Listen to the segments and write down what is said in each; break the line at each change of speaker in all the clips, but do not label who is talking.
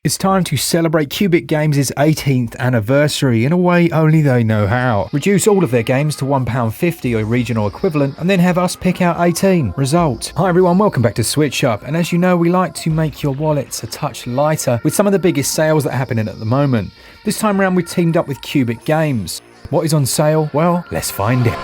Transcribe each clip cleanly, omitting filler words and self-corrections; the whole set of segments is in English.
It's time to celebrate Cubic Games' 18th anniversary in a way only they know how. Reduce all of their games to £1.50 or regional equivalent and then have us pick out 18. Result. Hi everyone, welcome back to SwitchUp, and as you know we like to make your wallets a touch lighter with some of the biggest sales that are happening at the moment. This time around we teamed up with Cubic Games. What is on sale? Well, let's find it.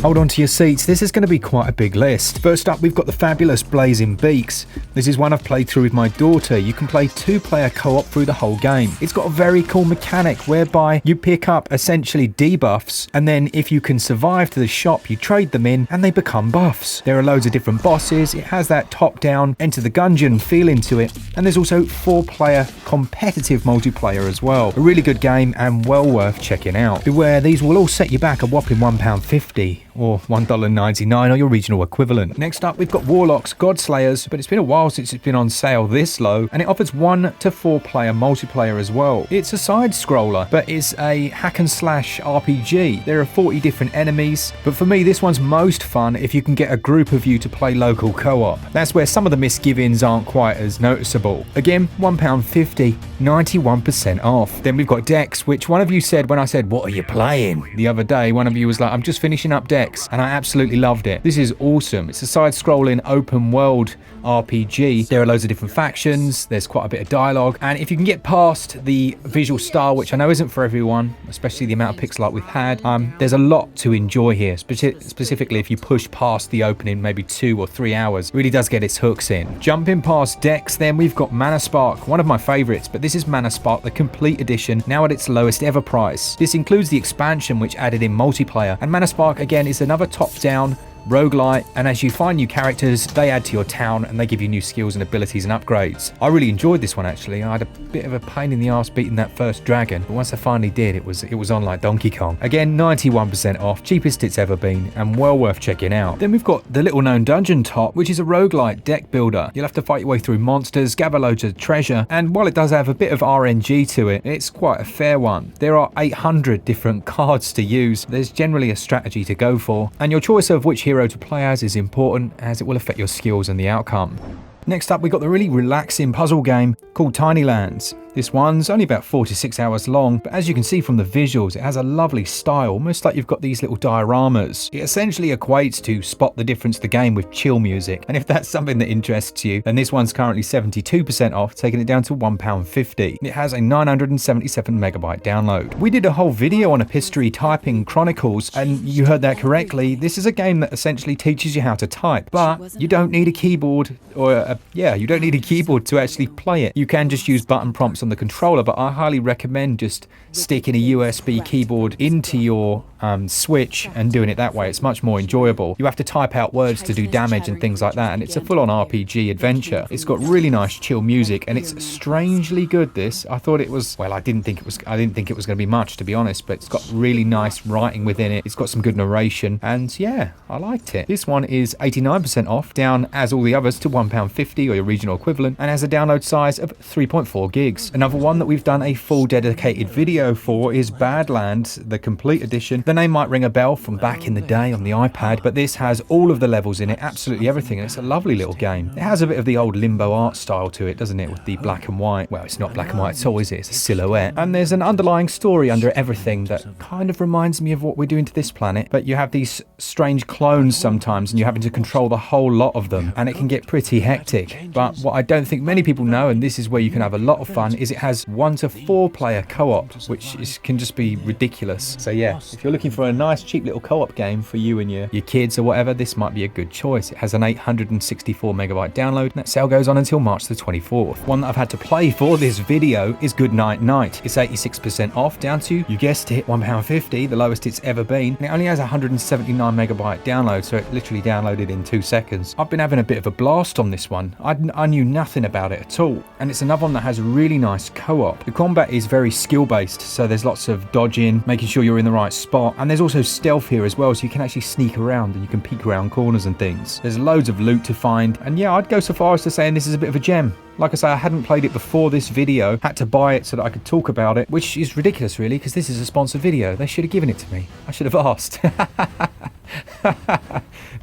Hold on to your seats, this is going to be quite a big list. First up, we've got the fabulous blazing BEAKS. This is one I've played through with my daughter. You can play 2-player co-op through the whole game. It's got a very cool mechanic whereby you pick up essentially debuffs, and then if you can survive to the shop, you trade them in and they become buffs. There are loads of different bosses. It has that top-down, enter the gungeon feeling to it, and there's also 4-player competitive multiplayer as well. A really good game and well worth checking out. Beware, these will all set you back a whopping £1.50. or $1.99 or your regional equivalent. Next up, we've got WARLOCKS Godslayers, but it's been a while since it's been on sale this low, and it offers 1 to 4 player multiplayer as well. It's a side scroller, but it's a hack and slash RPG. There are 40 different enemies, but for me this one's most fun if you can get a group of you to play local co-op. That's where some of the misgivings aren't quite as noticeable. Again, £1.50, 91% off. Then we've got Decks, which one of you said when I said, "What are you playing?" the other day, one of you was like, "I'm just finishing up Decks," and I absolutely loved it. This is awesome. It's a side-scrolling open world RPG. There are loads of different factions, there's quite a bit of dialogue, and if you can get past the visual style, which I know isn't for everyone, especially the amount of pixel art we've had, there's a lot to enjoy here, specifically if you push past the opening maybe 2 or 3 hours. It really does get its hooks in. Jumping past Decks, then we've got Mana Spark, one of my favorites, but this is Mana Spark, the complete edition, now at its lowest ever price. This includes the expansion which added in multiplayer, and Mana Spark again is another top-down roguelite, and as you find new characters they add to your town and they give you new skills and abilities and upgrades. I really enjoyed this one actually. I had a bit of a pain in the arse beating that first dragon, but once I finally did, it was on like Donkey Kong. Again, 91% off, cheapest it's ever been, and well worth checking out. Then we've got the little known Dungeon Top, which is a roguelite deck builder. You'll have to fight your way through monsters, gather loads of treasure, and while it does have a bit of RNG to it, it's quite a fair one. There are 800 different cards to use. There's generally a strategy to go for, and your choice of which hero to play as is important, as it will affect your skills and the outcome. Next up, we got the really relaxing puzzle game called Tiny Lands. This one's only about 4 to 6 hours long, but as you can see from the visuals, it has a lovely style, almost like you've got these little dioramas. It essentially equates to Spot the Difference the game with chill music, and if that's something that interests you, then this one's currently 72% off, taking it down to £1.50. It has a 977 megabyte download. We did a whole video on Epistory Typing Chronicles, and you heard that correctly. This is a game that essentially teaches you how to type, but you don't need a keyboard you don't need a keyboard to actually play it. You can just use button prompts on the controller, but I highly recommend just sticking a USB keyboard into your Switch and doing it that way. It's much more enjoyable. You have to type out words to do damage and things like that, and it's a full-on RPG adventure. It's got really nice chill music, and it's strangely good. This, I thought it was, well, I didn't think it was going to be much, to be honest, but it's got really nice writing within it. It's got some good narration, and yeah, I liked it. This one is 89% off, down as all the others to £1.50 or your regional equivalent, and has a download size of 3.4 gigs. Another one that we've done a full dedicated video for is Badlands, the complete edition. The name might ring a bell from back in the day on the iPad, but this has all of the levels in it, absolutely everything, and it's a lovely little game. It has a bit of the old Limbo art style to it, doesn't it, with the black and white. Well, it's not black and white at all, is it? It's a silhouette. And there's an underlying story under everything that kind of reminds me of what we're doing to this planet, but you have these strange clones sometimes, and you're having to control the whole lot of them, and it can get pretty hectic. But what I don't think many people know, and this is where you can have a lot of fun, is it has 1 to 4 player co-op, which can just be ridiculous. So yeah, if you're looking for a nice cheap little co-op game for you and your kids or whatever, this might be a good choice. It has an 864 megabyte download, and that sale goes on until March the 24th. One that I've had to play for this video is Goodnight Night. It's 86% off, down to, you guessed it, £1.50, the lowest it's ever been, and it only has 179 megabyte download, so it literally downloaded in 2 seconds. I've been having a bit of a blast on this one. I knew nothing about it at all, and it's another one that has really nice co-op. The combat is very skill based, so there's lots of dodging, making sure you're in the right spot, and there's also stealth here as well, so you can actually sneak around and you can peek around corners and things. There's loads of loot to find, and yeah, I'd go so far as to saying this is a bit of a gem. Like I say, I hadn't played it before this video, had to buy it so that I could talk about it, which is ridiculous really, because this is a sponsored video. They should have given it to me. I should have asked.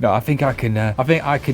No, I think I can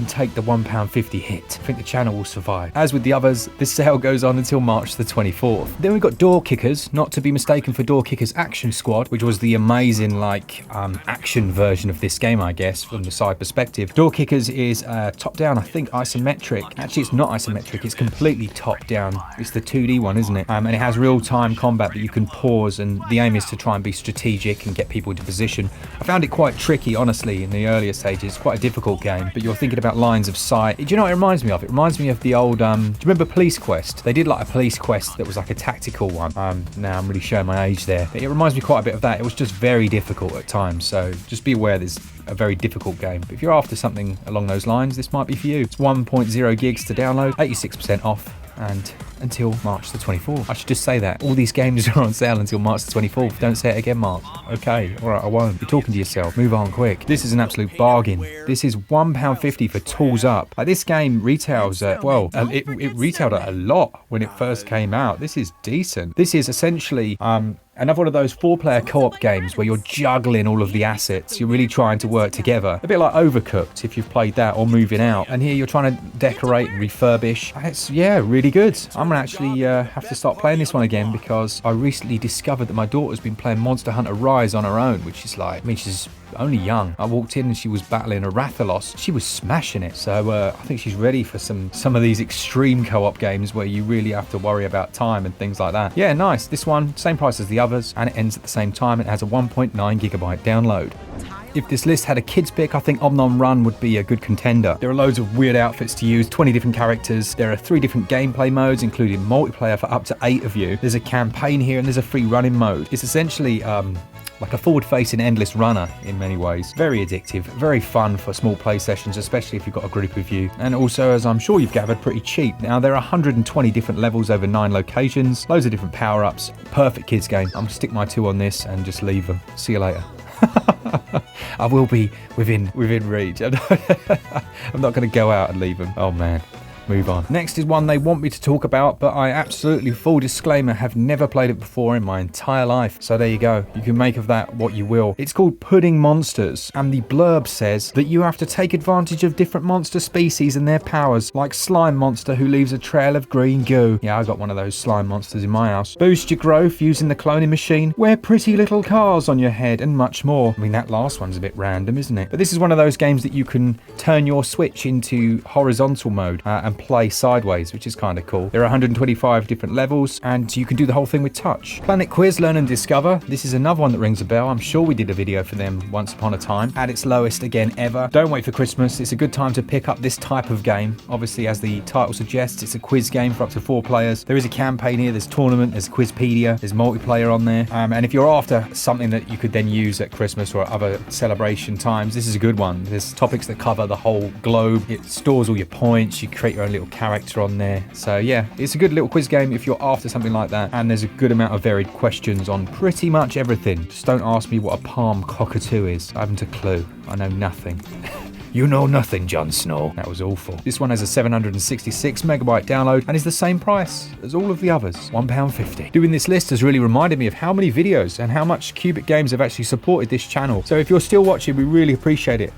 take the £1.50 hit. I think the channel will survive. As with the others, this sale goes on until March the 24th. Then we've got Door Kickers, not to be mistaken for Door Kickers Action Squad, which was the amazing action version of this game, I guess, from the side perspective. Door Kickers is top-down, I think, isometric. Actually, it's not isometric. It's completely top-down. It's the 2D one, isn't it? And it has real-time combat that you can pause, and the aim is to try and be strategic and get people into position. I found it quite tricky, honestly, in the earlier stages. It's quite a difficult game, but you're thinking about lines of sight. Do you know what it reminds me of? It reminds me of the old, do you remember Police Quest? They did like a Police Quest that was like a tactical one. Now I'm really showing my age there. But it reminds me quite a bit of that. It was just very difficult at times, so just be aware there's a very difficult game. But if you're after something along those lines, this might be for you. It's 1.0 gigs to download, 86% off, and until March the 24th. I should just say that. All these games are on sale until March the 24th. Don't say it again, Mark. Okay, alright, I won't. You're talking to yourself. Move on quick. This is an absolute bargain. This is £1.50 for Tools Up. Like, this game retails at, well, it retailed at a lot when it first came out. This is decent. This is essentially another one of those 4-player co-op games where you're juggling all of the assets. You're really trying to work together. A bit like Overcooked, if you've played that, or Moving Out. And here you're trying to decorate and refurbish. And it's, yeah, really good. I'm going to actually have to start playing this one again because I recently discovered that my daughter's been playing Monster Hunter Rise on her own, which is like, I mean, she's only young. I walked in and she was battling a Rathalos. She was smashing it. So I think she's ready for some of these extreme co-op games where you really have to worry about time and things like that. Yeah, nice. This one, same price as the others, and it ends at the same time. It has a 1.9 gigabyte download. If this list had a kids pick, I think Omnom Run would be a good contender. There are loads of weird outfits to use, 20 different characters. There are 3 different gameplay modes, including multiplayer for up to 8 of you. There's a campaign here and there's a free running mode. It's essentially like a forward-facing endless runner in many ways. Very addictive, very fun for small play sessions, especially if you've got a group of you. And also, as I'm sure you've gathered, pretty cheap. Now, there are 120 different levels over 9 locations, loads of different power-ups. Perfect kids game. I'm gonna stick my 2 on this and just leave them. See you later. I will be within reach. I'm not going to go out and leave them. Oh man. Move on. Next is one they want me to talk about, but I absolutely, full disclaimer, have never played it before in my entire life. So there you go. You can make of that what you will. It's called Pudding Monsters, and the blurb says that you have to take advantage of different monster species and their powers, like Slime Monster who leaves a trail of green goo. Yeah, I got one of those slime monsters in my house. Boost your growth using the cloning machine, wear pretty little cars on your head, and much more. I mean, that last one's a bit random, isn't it? But this is one of those games that you can turn your Switch into horizontal mode and play sideways, which is kind of cool. There are 125 different levels, and you can do the whole thing with touch. Planet Quiz, Learn and Discover. This is another one that rings a bell. I'm sure we did a video for them once upon a time. At its lowest again ever. Don't wait for Christmas. It's a good time to pick up this type of game. Obviously, as the title suggests, it's a quiz game for up to 4 players. There is a campaign here. There's tournament. There's Quizpedia. There's multiplayer on there. And if you're after something that you could then use at Christmas or other celebration times, this is a good one. There's topics that cover the whole globe. It stores all your points. You create your own little character on there. So yeah, it's a good little quiz game if you're after something like that. And there's a good amount of varied questions on pretty much everything. Just don't ask me what a palm cockatoo is. I haven't a clue. I know nothing. You know nothing, Jon Snow. That was awful. This one has a 766 megabyte download and is the same price as all of the others, £1.50. Doing this list has really reminded me of how many videos and how much Cubic Games have actually supported this channel. So if you're still watching, we really appreciate it.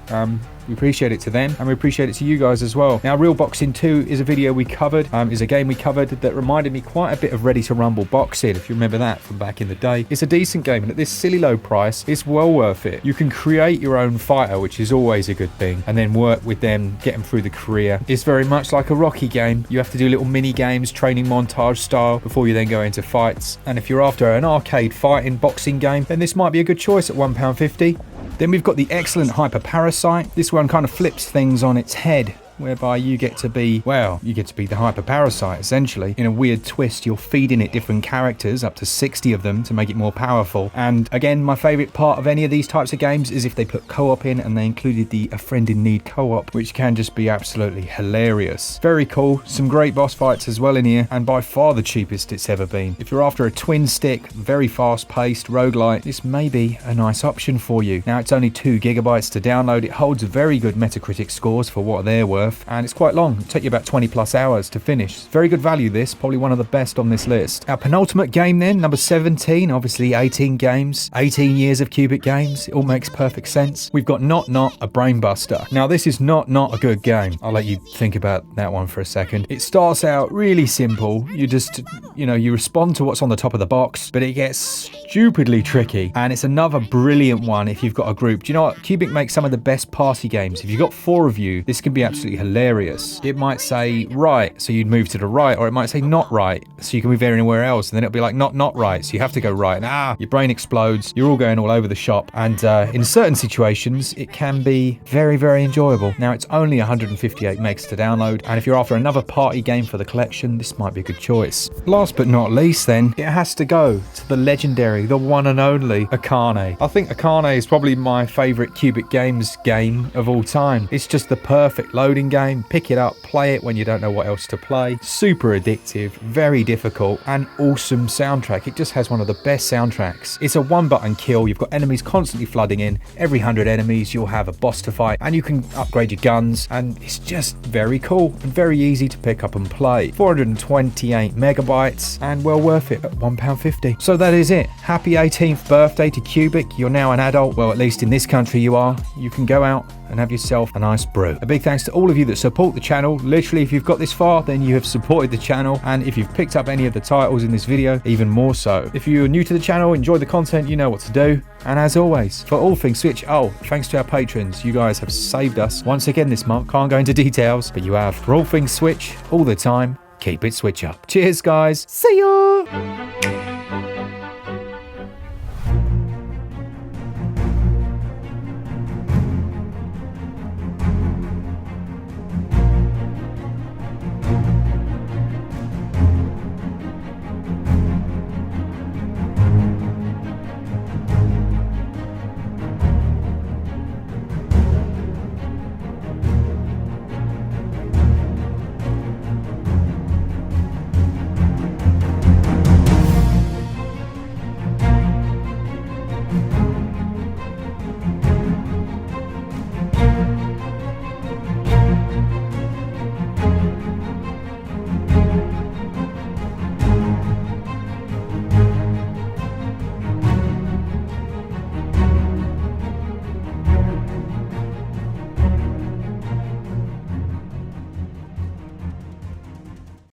We appreciate it to them, and we appreciate it to you guys as well. Now, Real Boxing 2 is a video we covered, is a game we covered that reminded me quite a bit of Ready to Rumble Boxing, if you remember that from back in the day. It's a decent game, and at this silly low price, it's well worth it. You can create your own fighter, which is always a good thing, and then work with them, get them through the career. It's very much like a Rocky game. You have to do little mini games, training montage style, before you then go into fights. And if you're after an arcade fighting boxing game, then this might be a good choice at £1.50. Then we've got the excellent Hyper Parasite. This one kind of flips things on its head, whereby you get to be, well, you get to be the Hyper Parasite, essentially. In a weird twist, you're feeding it different characters, up to 60 of them, to make it more powerful. And again, my favourite part of any of these types of games is if they put co-op in, and they included the A Friend in Need co-op, which can just be absolutely hilarious. Very cool. Some great boss fights as well in here, and by far the cheapest it's ever been. If you're after a twin stick, very fast-paced roguelite, this may be a nice option for you. Now, it's only 2 gigabytes to download. It holds very good Metacritic scores for what they're worth. worth, and it's quite long. It'll take you about 20 plus hours to finish. Very good value this, probably one of the best on this list. Our penultimate game then, number 17, obviously 18 games, 18 years of cubic games. It all makes perfect sense. We've got Not a Brain Buster. Now this is not a good game. I'll let you think about that one for a second. It starts out really simple. You just, you respond to what's on the top of the box, but it gets stupidly tricky, and it's another brilliant one if you've got a group. Do you know what? Cubic makes some of the best party games. If you've got 4 of you, this can be absolutely hilarious. It might say right, so you'd move to the right, or it might say not right, so you can move anywhere else, and then it'll be like not right, so you have to go right, and your brain explodes. You're all going all over the shop, and in certain situations it can be very, very enjoyable. Now it's only 158 megs to download, and if you're after another party game for the collection, this might be a good choice. Last but not least then, it has to go to the legendary, the one and only Akane. I think Akane is probably my favourite Cubic Games game of all time. It's just the perfect loading game. Pick it up, play it when you don't know what else to play. Super addictive, very difficult, and awesome soundtrack. It just has one of the best soundtracks. It's a one-button kill. You've got enemies constantly flooding in. Every 100 enemies you'll have a boss to fight, and you can upgrade your guns, and it's just very cool and very easy to pick up and play. 428 megabytes, and well worth it at £1.50. So that is it. Happy 18th birthday to Cubic. You're now an adult. Well, at least in this country you are. You can go out and have yourself a nice brew. A big thanks to all of you that support the channel. Literally, if you've got this far, then you have supported the channel, and if you've picked up any of the titles in this video, even more so. If you're new to the channel, enjoy the content, you know what to do. And as always, for all things Switch, thanks to our patrons. You guys have saved us once again this month. Can't go into details, but you have. For all things Switch, all the time, keep it Switch up. Cheers, guys. See ya!